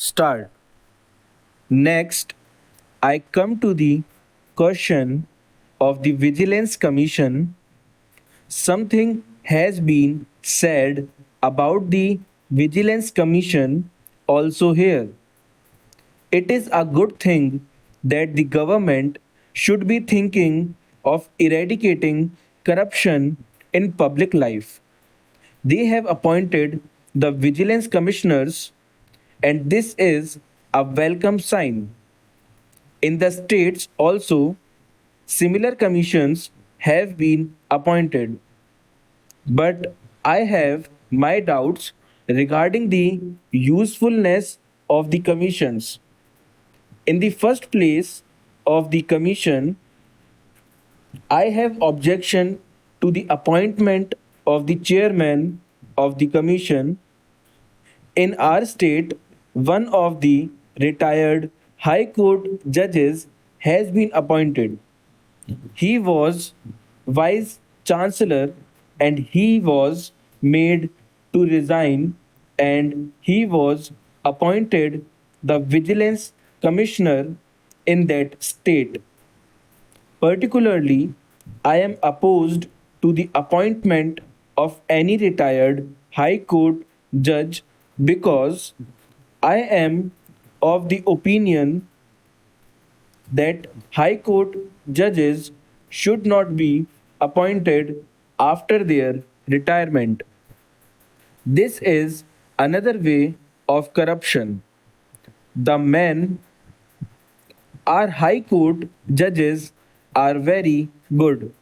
start. Next, I come to the question of the Vigilance Commission. Something has been said about the Vigilance Commission also here. It is a good thing that the government should be thinking of eradicating corruption in public life. They have appointed the vigilance commissioners, and this is a welcome sign. In the states also, similar commissions have been appointed. But I have my doubts regarding the usefulness of the commissions. In the first place of the commission, I have objection to the appointment of the chairman of the commission. In our state, one of the retired High Court judges has been appointed. He was Vice Chancellor and he was made to resign and he was appointed the Vigilance Commissioner in that state. Particularly, I am opposed to the appointment of any retired High Court judge because I am of the opinion that High Court judges should not be appointed after their retirement. This is another way of corruption. The men our High Court judges are very good.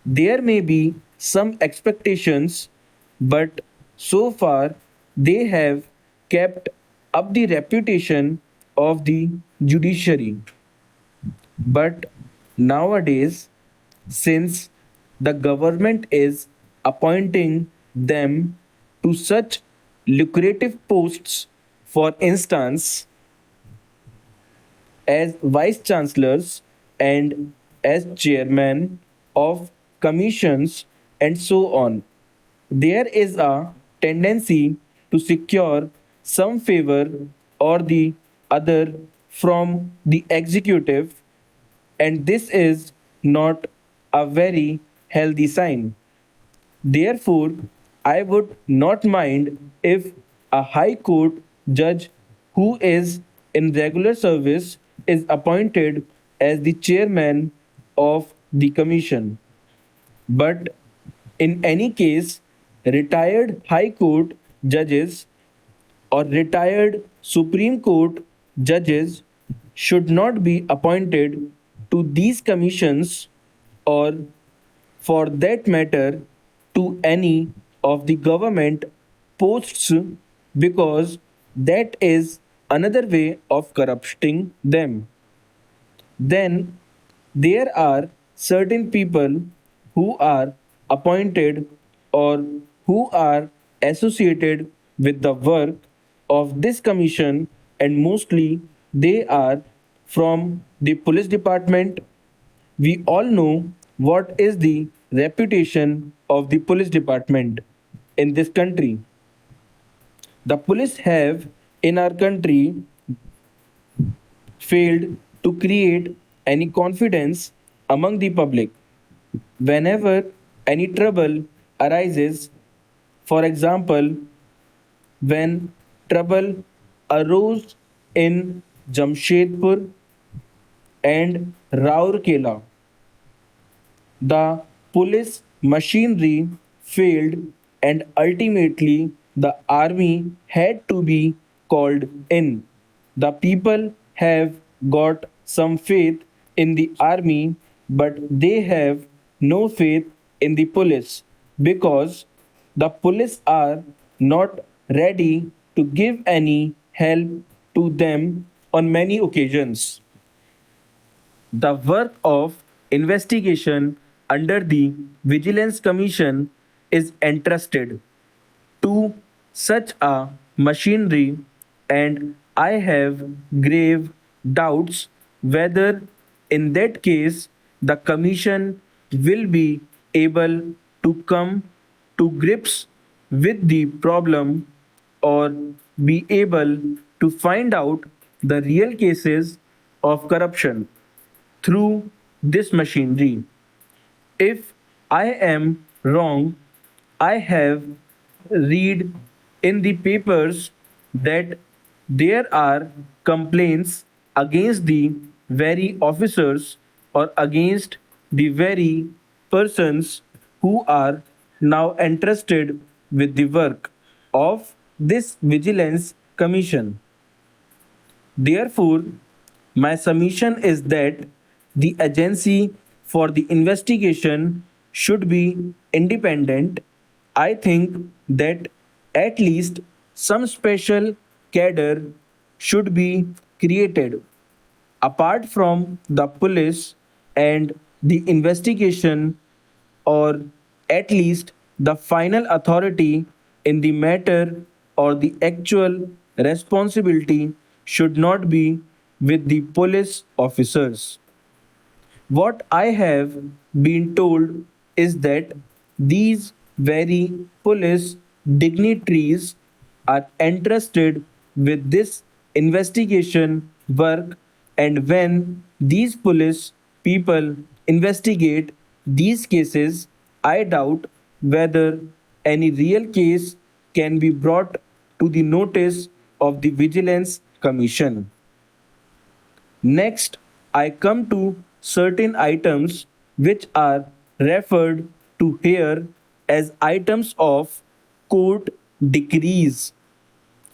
There may be some expectations, but so far they have kept up the reputation of the judiciary. But nowadays, since the government is appointing them to such lucrative posts, for instance, as vice chancellors and as chairman of commissions and so on. There is a tendency to secure some favor or the other from the executive, and this is not a very healthy sign. Therefore, I would not mind if a High Court judge who is in regular service is appointed as the chairman of the commission. But in any case, retired High Court judges or retired Supreme Court judges should not be appointed to these commissions or, for that matter, to any of the government posts because that is another way of corrupting them. Then there are certain people who are appointed or who are associated with the work of this commission, and mostly they are from the police department. We all know what is the reputation of the police department in this country. The police have in our country failed to create any confidence among the public. Whenever any trouble arises, for example, when trouble arose in Jamshedpur and Raurkela, the police machinery failed and ultimately the army had to be called in. The people have got some faith in the army, but they have no faith in the police because the police are not ready to give any help to them on many occasions. The work of investigation under the Vigilance Commission is entrusted to such a machinery, and I have grave doubts whether, in that case, the Commission will be able to come to grips with the problem or be able to find out the real cases of corruption through this machinery. If I am wrong, I have read in the papers that there are complaints against the very officers or against the very persons who are now entrusted with the work of this vigilance commission. Therefore, my submission is that the agency for the investigation should be independent. I think that at least some special cadre should be created apart from the police and the investigation, or at least the final authority in the matter or the actual responsibility should not be with the police officers. What I have been told is that these very police dignitaries are entrusted with this investigation work, and when these police people investigate these cases, I doubt whether any real case can be brought to the notice of the Vigilance Commission. Next, I come to certain items which are referred to here as items of court decrees.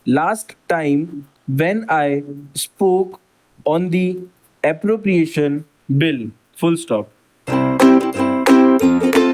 Last time, when I spoke on the appropriation bill, full stop.